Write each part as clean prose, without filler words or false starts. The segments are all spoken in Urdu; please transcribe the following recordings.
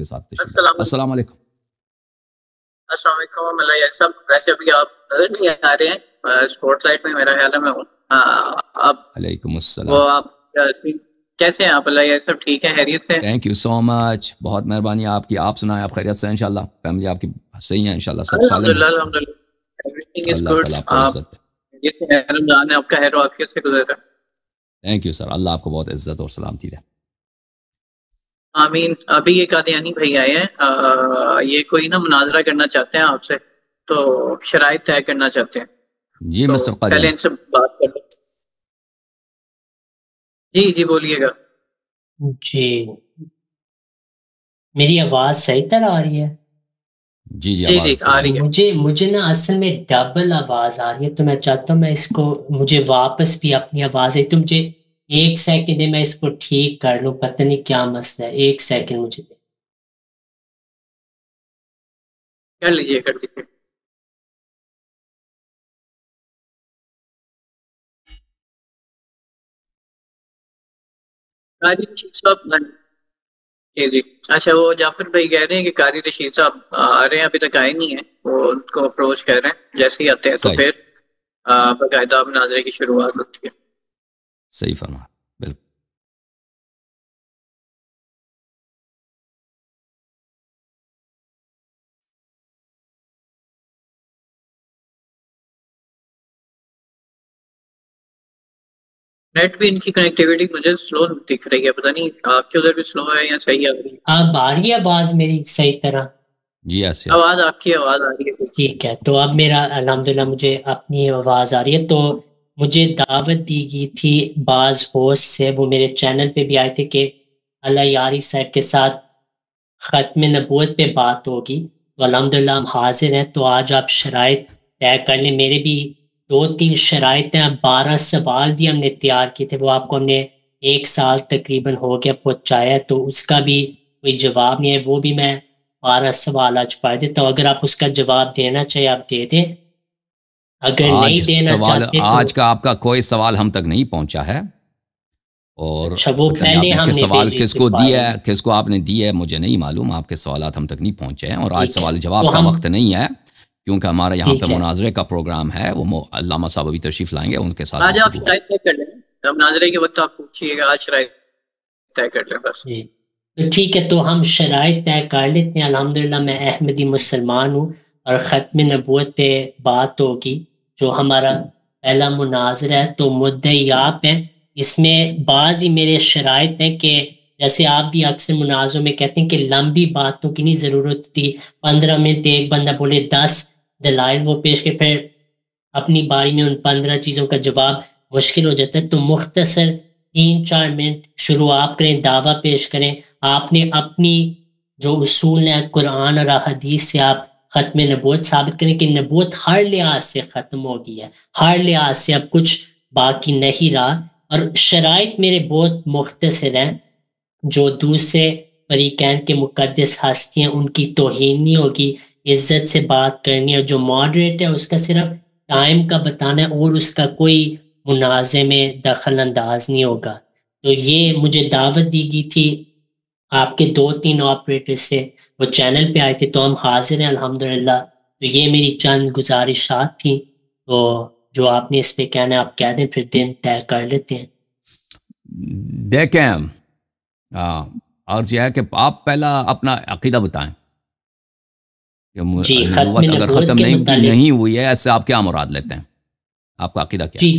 کے ساتھ تشریف لائیں. السلام علیکم. السلام علیکم اللہ صاحب. ویسے ابھی آپ نظر نہیں آ رہے ہیں اسپوٹ لائٹ میں، میرا خیال ہے میں ہوں. علیکم السلام. وہ آپ کیسے ہیں آپ؟ اللہ سب ٹھیک ہے، خیریت سے؟ تھینک یو سو مچ، بہت مہربانی آپ کی. آپ سنائیں، آپ خیریت سے ہیں؟ انشاءاللہ فیملی آپ کی صحیح ہے انشاءاللہ، سب سالم ہے؟ الحمدللہ ایوریثنگ از اللہ گڈ. تعالیٰ آپ کو عزت ہے. یہ رمضان ہے آپ کا خیر و عافیت سے گزرا. تھینک یو سر، اللہ آپ کو بہت عزت اور سلامتی دے. آمین. ابھی یہ قادیانی بھائی آئے ہیں، یہ کوئی نا مناظرہ کرنا چاہتے ہیں آپ سے، تو شرائط طے کرنا چاہتے ہیں. جی تو مسٹر پہلے قادیانی. ان سے بات کر لیں. جی بولیے گا. جی میری آواز صحیح طرح آ رہی ہے؟ جی جی آواز آ رہی ہے. مجھے نا اصل میں ڈبل آواز آ رہی ہے، تو میں چاہتا ہوں میں اس کو مجھے واپس بھی اپنی آواز ہے، تو مجھے 1 سیکنڈ ہے، میں اس کو ٹھیک کر لوں. پتہ نہیں کیا مسئلہ ہے، 1 سیکنڈ مجھے دے. کر لیجیے. قاری رشید صاحب جی اچھا، وہ جعفر بھائی کہہ رہے ہیں کہ قاری رشید صاحب آ رہے ہیں، ابھی تک آئے نہیں ہیں. وہ ان کو اپروچ کر رہے ہیں، جیسے ہی آتے ہیں تو صحیح. پھر باقاعدہ مناظرے کی شروعات ہوتی ہے. صحیح فرما بالکل. نیٹ بھی ان کی کنیکٹیوٹی مجھے سلو دکھ رہی ہے، پتہ نہیں آپ کے ادھر بھی سلو ہے یا صحیح آ رہی ہے؟ اب آ رہی ہے آواز میری صحیح طرح؟ جی یس. آواز آپ کی آواز آ رہی ہے. ٹھیک ہے، تو اب میرا الحمدللہ مجھے اپنی آواز آ رہی ہے. تو مجھے دعوت دی گئی تھی بعض ہوسٹ سے، وہ میرے چینل پہ بھی آئے تھے کہ اللہ یاری صاحب کے ساتھ ختم نبوت پہ بات ہوگی، تو الحمدللہ ہم حاضر ہیں. تو آج آپ شرائط طے کر لیں. میرے بھی 2-3 شرائط ہیں. 12 سوال بھی ہم نے تیار کیے تھے، وہ آپ کو ہم نے 1 سال تقریباً ہو گیا پہنچایا، تو اس کا بھی کوئی جواب نہیں ہے. وہ بھی میں 12 سوال آج پڑھ دیتا ہوں، اگر آپ اس کا جواب دینا چاہیے آپ دے دیں، اگر نہیں دینا چاہتے تو. آج کا آپ کا کوئی سوال ہم تک نہیں پہنچا ہے، اور اچھا وہ پتہ نہیں پہلے آپ ہم نے نے سوال بھیجی کس تھی کو دیا فائل ہے، میں. کس کو آپ نے دیا ہے مجھے نہیں معلوم. آپ کے سوالات ہم تک نہیں پہنچے ہیں، اور آج ٹھیک ہے، سوال جواب تو کا ہم وقت نہیں ہے، کیونکہ ہمارا یہاں پہ ٹھیک ہے مناظرے کا پروگرام ہے. وہ علامہ صاحب ابھی تشریف لائیں گے، ان کے ساتھ آج آپ گفتگو. شرائط طے کر لیں، مناظرے کے وقت آپ پوچھیے گا، آج شرائط طے کر لیں بس. جی. تو ٹھیک ہے، تو ہم شرائط طے کر لیتے ہیں. الحمدللہ میں احمدی مسلمان ہوں، اور ختم نبوت پہ بات ہوگی جو ہمارا پہلا مناظرہ ہے. تو مدعی آپ ہیں، اس میں بعض ہی میرے شرائط ہیں کہ جیسے آپ بھی اکثر مناظروں میں کہتے ہیں کہ لمبی باتوں کی نہیں ضرورت تھی، 15 منٹ ایک بندہ بولے 10 دلائل وہ پیش کے پھر اپنی باری میں ان 15 چیزوں کا جواب مشکل ہو جاتا ہے. تو مختصر 3-4 منٹ شروع آپ کریں، دعویٰ پیش کریں. آپ نے اپنی جو اصول ہیں قرآن اور حدیث سے آپ ختم نبوت ثابت کریں کہ نبوت ہر لحاظ سے ختم ہو گئی ہے، ہر لحاظ سے اب کچھ باقی نہیں رہا. اور شرائط میرے بہت مختصر ہیں، جو دوسرے فریقین کے مقدس ہستی ہیں ان کی توہین نہیں ہوگی، عزت سے بات کرنی ہے، جو ماڈریٹ ہے اس کا صرف ٹائم کا بتانا ہے، اور اس کا کوئی منازع میں دخل انداز نہیں ہوگا. تو یہ مجھے دعوت دی گئی تھی آپ کے 2-3 آپریٹر سے، وہ چینل پہ آئے تھے، تو ہم حاضر ہیں الحمدللہ. تو یہ میری چند گزارشات تھیں، تو جو آپ نے اس پہ کہنا ہے آپ کہہ دیں، پھر دن طے کر لیتے ہیں. دیکھیں عرض یہ ہے کہ آپ پہلا اپنا عقیدہ بتائیں کہ جی نبوت اگر ختم کے متعلق نہیں ہوئی ہے، ایسے آپ کیا مراد لیتے ہیں؟ آپ کا عقیدہ کیا ہے؟ جی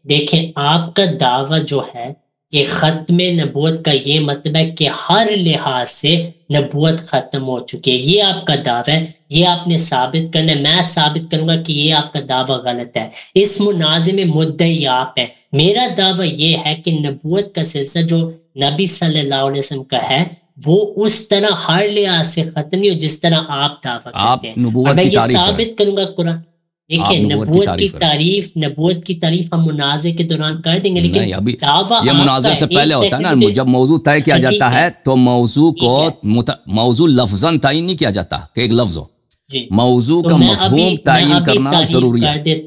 دیکھیں آپ کا دعویٰ جو ہے کہ ختم نبوت کا یہ مطلب ہے کہ ہر لحاظ سے نبوت ختم ہو چکی ہے، یہ آپ کا دعویٰ ہے. یہ آپ نے ثابت کرنا ہے، میں ثابت کروں گا کہ یہ آپ کا دعویٰ غلط ہے. اس منازع میں مدعی آپ ہیں. میرا دعویٰ یہ ہے کہ نبوت کا سلسلہ جو نبی صلی اللہ علیہ وسلم کا ہے وہ اس طرح ہر لحاظ سے ختم نہیں ہو جس طرح آپ دعویٰ کرتے ہیں، اور میں یہ ثابت کروں گا قرآن. دیکھیں نبوت کی تعریف ہم منازع کے دوران کر دیں گے، لیکن دعویٰ یہ منازع سے پہلے ہوتا ہے نا، جب موضوع طے کیا جاتا ہے تو موضوع کو موضوع لفظاً تعین نہیں کیا جاتا کہ ایک لفظ ہو، موضوع کا مفہوم تعین کرنا ضروری ہے.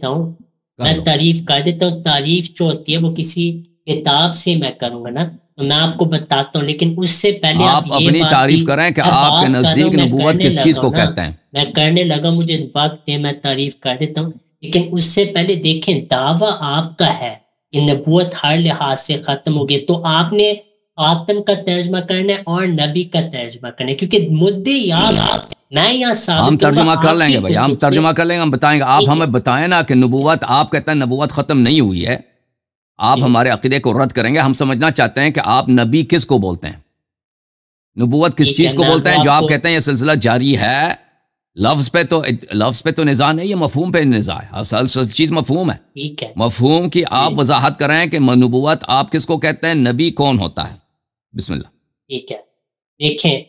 میں تعریف کر دیتا ہوں. تعریف جو ہوتی ہے وہ کسی کتاب سے میں کروں گا نا، تو میں آپ کو بتاتا ہوں، لیکن اس سے پہلے آپ اپنی تعریف کریں کہ آپ کے نزدیک نبوت کس چیز کو کہتے ہیں. میں کرنے لگا، مجھے وقت ہے، میں تعریف کر دیتا ہوں. لیکن اس سے پہلے دیکھیں، دعویٰ آپ کا ہے کہ نبوت ہر لحاظ سے ختم ہو گئی، تو آپ نے خاتم کا ترجمہ کرنا ہے اور نبی کا ترجمہ کرنا ہے، کیونکہ مدعی آپ میں یہاں ثابت ہم ترجمہ کر لیں گے بھائی، ہم ترجمہ کر لیں گے، ہم بتائیں گے. آپ ہمیں بتائیں نا کہ نبوت، آپ کہتے ہیں نبوت ختم نہیں ہوئی ہے، آپ ہمارے عقیدے کو رد کریں گے. ہم سمجھنا چاہتے ہیں کہ آپ نبی کس کو بولتے ہیں، نبوت کس چیز کو بولتے ہیں جو آپ کہتے ہیں یہ سلسلہ جاری ہے. لفظ پہ تو نزاع نہیں ہے، مفہوم پہ نزاع ہے. اصل چیز مفہوم ہے، مفہوم کی آپ وضاحت کریں کہ نبوت آپ کس کو کہتے ہیں، نبی کون ہوتا ہے. بسم اللہ. ٹھیک ہے، دیکھیں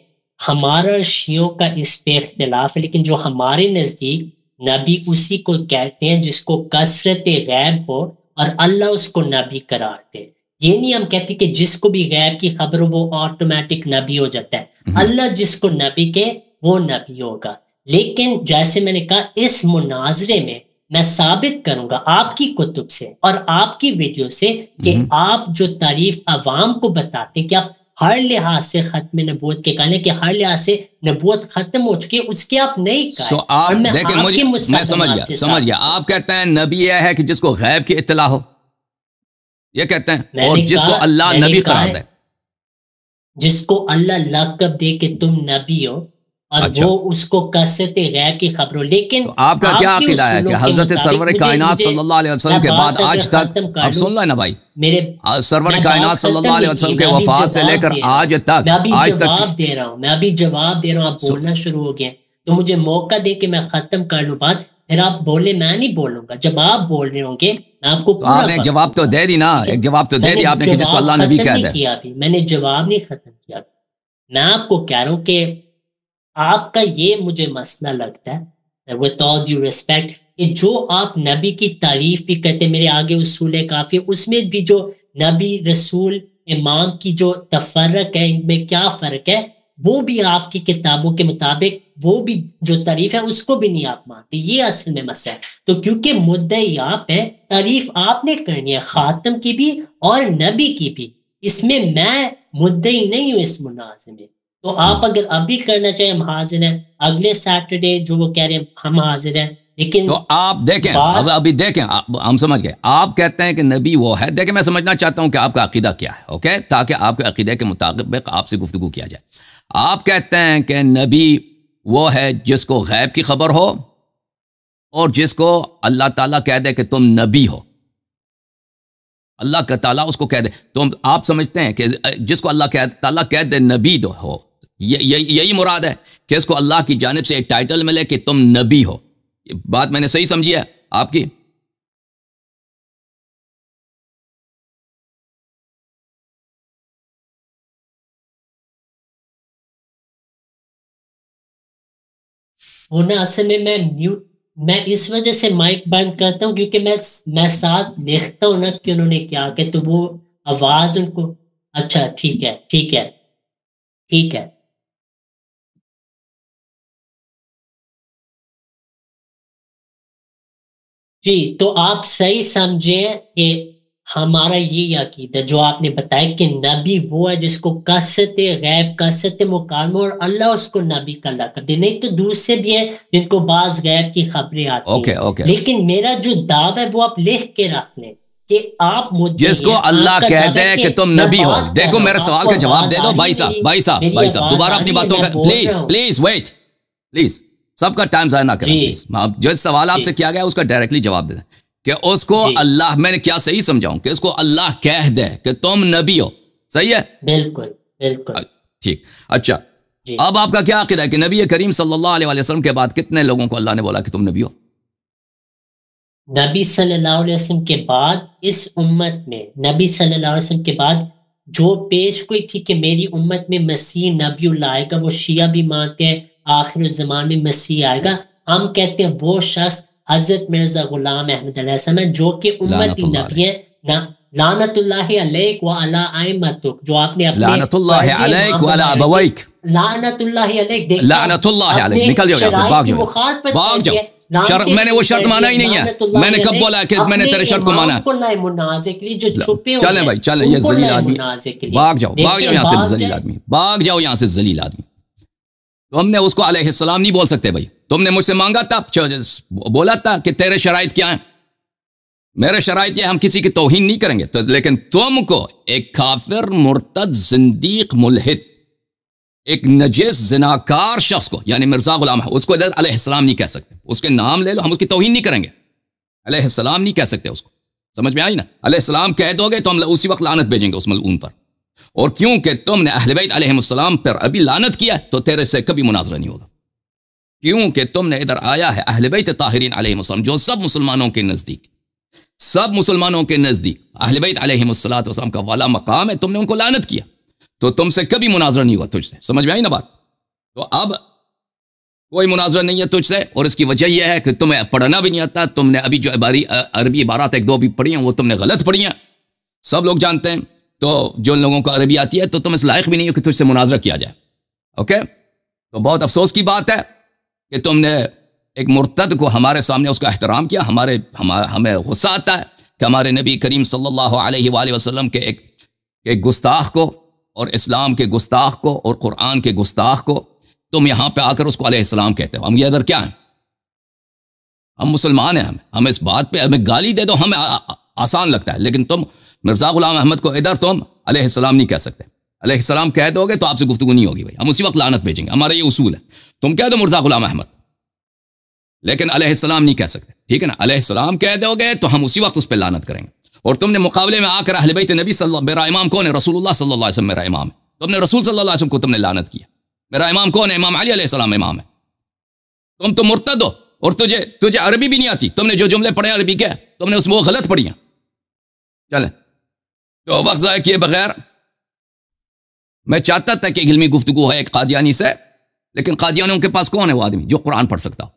ہمارا شیعوں کا اس پہ اختلاف ہے، لیکن جو ہمارے نزدیک نبی اسی کو کہتے ہیں جس کو کثرت غیب ہو اور اللہ اس کو نبی قرار دے. یہ نہیں ہم کہتے کہ جس کو بھی غیب کی خبر ہو وہ آٹومیٹک نبی ہو جاتا ہے. اللہ جس کو نبی کہ وہ نبی ہوگا. لیکن جیسے میں نے کہا، اس مناظرے میں ثابت کروں گا آپ کی کتب سے اور آپ کی ویڈیو سے کہ آپ جو تعریف عوام کو بتاتے ہیں کہ آپ ہر لحاظ سے ختم نبوت کے کہنے کہ ہر لحاظ سے نبوت ختم ہو چکی ہے، اس کے آپ نہیں کہا. میں سمجھ گیا. آپ کہتے ہیں نبی یہ ہے کہ جس کو غیب کی اطلاع ہو، یہ کہتے ہیں، اور جس کو اللہ نبی قرار دے، جس کو اللہ لقب دے کہ تم نبی ہو اور وہ اس کو کثرت غیب کی خبر ہو. لیکن آپ کا کیا عقیدہ ہے کہ حضرت سرور کائنات صلی اللہ علیہ وسلم کے بعد آج تک، اب سن لیں نا بھائی، سرور کائنات صلی اللہ علیہ وسلم کے وفات سے لے کر آج تک، میں ابھی جواب دے رہا ہوں، آپ بولنا شروع ہو گئے تو مجھے موقع دے کہ میں ختم کر لوں بات، پھر آپ بولے، میں نہیں بولوں گا. جب آپ بول رہے ہوں گے میں آپ کو، آپ نے جواب تو دے دی نا، ایک جواب تو دے دی آپ نے کہ جس کو اللہ نبی کہہ دے. میں نے جواب نہیں ختم کیا. میں آپ کو کہہ رہا ہوں کہ آپ کا یہ مجھے مسئلہ لگتا ہے with all due respect کہ جو آپ نبی کی تعریف بھی کرتے، میرے آگے اصول کافی، اس میں بھی جو نبی رسول امام کی جو تفرق ہے، ان میں کیا فرق ہے، وہ بھی آپ کی کتابوں کے مطابق وہ بھی جو تعریف ہے اس کو بھی نہیں آپ مانتے. یہ اصل میں مسئلہ ہے. تو کیونکہ مدعی آپ ہے، تعریف آپ نے کرنی ہے خاتم کی بھی اور نبی کی بھی. اس میں مدعی نہیں ہوں اس مناظرے میں. تو آپ اگر ابھی کرنا چاہیں ہم حاضر ہیں، اگلے سیٹرڈے جو وہ کہہ رہے ہیں ہم حاضر ہیں. لیکن تو آپ دیکھیں، ابھی دیکھیں، ہم سمجھ گئے. آپ کہتے ہیں کہ نبی وہ ہے. دیکھیں میں سمجھنا چاہتا ہوں کہ آپ کا عقیدہ کیا ہے، اوکے، تاکہ آپ کے عقیدے کے مطابق آپ سے گفتگو کیا جائے. آپ کہتے ہیں کہ نبی وہ ہے جس کو غیب کی خبر ہو اور جس کو اللہ تعالیٰ کہہ دے کہ تم نبی ہو. اللہ کا تعالیٰ اس کو کہہ دے، تم آپ سمجھتے ہیں کہ جس کو اللہ تعالیٰ کہہ دے نبی ہو، یہی مراد ہے کہ اس کو اللہ کی جانب سے ایک ٹائٹل ملے کہ تم نبی ہو. بات میں نے صحیح سمجھی ہے آپ کی؟ وہ نا اصل میں اس وجہ سے مائک بند کرتا ہوں کیونکہ میں ساتھ دیکھتا ہوں نا کہ انہوں نے کیا کہ تو وہ آواز ان کو، اچھا ٹھیک ہے. جی تو آپ صحیح سمجھیں کہ ہمارا یہ عقیدہ جو آپ نے بتایا کہ نبی وہ ہے جس کو کثرت غیب، کثرت مکالمہ اور اللہ اس کو نبی کا لقب دے. نہیں تو دوسرے بھی ہیں جن کو بعض غیب کی خبریں آتی ہیں. لیکن میرا جو دعویٰ ہے وہ آپ لکھ کے رکھ لیں کہ آپ جس کو اللہ کہہ دے کہ تم نبی ہو. دیکھو میرے سوال کا جواب دے دو بھائی صاحب دوبارہ اپنی باتوں کا پلیز ویٹ، پلیز سب کا ٹائم ضائع نہ کریں پلیز. جو سوال آپ سے کیا گیا اس کا ڈائریکٹلی جواب دے دیں کہ اس کو اللہ، میں نے کیا صحیح سمجھاؤں کہ اس کو اللہ کہہ دے کہ تم نبی ہو. صحیح ہے؟ بالکل ٹھیک. اچھا اب آپ کا کیا عقیدہ ہے کہ نبی کریم صلی اللہ علیہ وسلم کے بعد کتنے لوگوں کو اللہ نے بولا کہ تم نبی ہو؟ نبی صلی اللہ علیہ وسلم کے بعد اس امت میں، نبی صلی اللہ علیہ وسلم کے بعد جو پیش کوئی تھی کہ میری امت میں مسیح نبی اللہ آئے گا، وہ شیعہ بھی مانتے ہیں آخر الزمان میں مسیح آئے گا. ہم کہتے ہیں وہ شخص حضرت مرزا غلام احمد علیہ السلام ہے جو کہ امتی نبی ہے. لعنت اللہ علیک وعلی ائمتک، جو آپ نے اپنے لعنت اللہ علیک وعلی ابویک، لعنت اللہ علیک، لعنت اللہ علیک، نکل جاؤ یہاں سے، بھاگ جاؤ، میں نے وہ شرط مانا ہی نہیں ہے. میں نے کب بولا کہ میں نے تیرے شرط کو مانا؟ چلیں بھائی چلیں، یہ ذلیل آدمی بھاگ جاؤ یہاں سے، ذلیل آدمی بھاگ جاؤ یہاں سے، ذلیل آدمی. تم نے اس کو علیہ السلام نہیں بول سکتے بھائی. تم نے مجھ سے مانگا تھا، بولا تھا کہ تیرے شرائط کیا ہیں. میرے شرائط یہ ہم کسی کی توہین نہیں کریں گے تو، لیکن تم کو ایک کافر، مرتد، زندیق، ملحد، ایک نجس زناکار شخص کو، یعنی مرزا غلام، اس کو ادھر علیہ السلام نہیں کہہ سکتے. اس کے نام لے لو، ہم اس کی توہین نہیں کریں گے. علیہ السلام نہیں کہہ سکتے اس کو. سمجھ میں آئی نا؟ علیہ السلام کہہ دو گے تو ہم اسی وقت لعنت بھیجیں گے اس ملعون پر. اور کیونکہ تم نے اہل بیت علیہ السلام پر ابھی لعنت کیا تو تیرے سے کبھی مناظرہ نہیں ہوگا. کیونکہ تم نے ادھر آیا ہے اہل بیت طاہرین علیہ السلام، جو سب مسلمانوں کے نزدیک اہل بیت علیہ السلام کا والا مقام ہے. تم نے ان کو لعنت کیا تو تم سے کبھی مناظرہ نہیں ہوا تجھ سے. سمجھ میں آئی نا بات؟ تو اب کوئی مناظرہ نہیں ہے تجھ سے، اور اس کی وجہ یہ ہے کہ تمہیں پڑھنا بھی نہیں آتا. تم نے ابھی جو عربی عبارات ایک دو بھی پڑھی ہیں وہ تم نے غلط پڑھی ہیں، سب لوگ جانتے ہیں. تو جو لوگوں کو عربی آتی ہے تو تم اس لائق بھی نہیں ہو کہ تجھ سے مناظرہ کیا جائے. اوکے، تو بہت افسوس کی بات ہے کہ تم نے ایک مرتد کو ہمارے سامنے اس کا احترام کیا. ہمیں غصہ آتا ہے کہ ہمارے نبی کریم صلی اللہ علیہ وآلہ وسلم کے ایک گستاخ کو، اور اسلام کے گستاخ کو، اور قرآن کے گستاخ کو تم یہاں پہ آ کر اس کو علیہ السلام کہتے ہو. ہم یہ ادھر کیا ہیں؟ ہم مسلمان ہیں. ہم اس بات پہ ہمیں گالی دے دو ہمیں آسان لگتا ہے، لیکن تم مرزا غلام احمد کو ادھر تم علیہ السلام نہیں کہہ سکتے. علیہ السلام کہہ دو گے تو آپ سے گفتگو نہیں ہوگی بھائی. ہم اسی وقت لعنت بھیجیں گے. ہمارا یہ اصول ہے. تم کہہ دو مرزا غلام احمد، لیکن علیہ السلام نہیں کہہ سکتے. ٹھیک ہے نا؟ علیہ السلام کہہ دو گے تو ہم اسی وقت اس پہ لعنت کریں گے. اور تم نے مقابلے میں آ کر اہل بیت نبی میرا امام کون ہے؟ رسول اللہ صلی اللہ علیہ وسلم میرا امام ہے. تم نے رسول صلی اللہ علیہ وسلم کو تم نے لعنت کیا. میرا امام کون ہے؟ امام علی علیہ السلام امام ہے. تم تو مرتد ہو، اور تجھے عربی بھی نہیں آتی. تم نے جو جملے پڑھے عربی کے، تم نے اس میں وہ غلط پڑھی ہیں. چلیں، تو وقت ضائع کیے بغیر میں چاہتا تھا کہ علمی گفتگو ہے ایک قادیانی سے، لیکن قادیانیوں کے پاس کون ہے وہ آدمی جو قرآن پڑھ سکتا ہو؟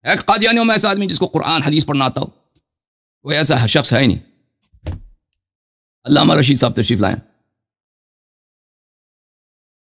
ایک قادیانیوں میں ایسا آدمی جس کو قرآن حدیث پڑھنا آتا ہو؟ کوئی ایسا شخص ہے ہی نہیں. علامہ رشید صاحب تشریف لائیں.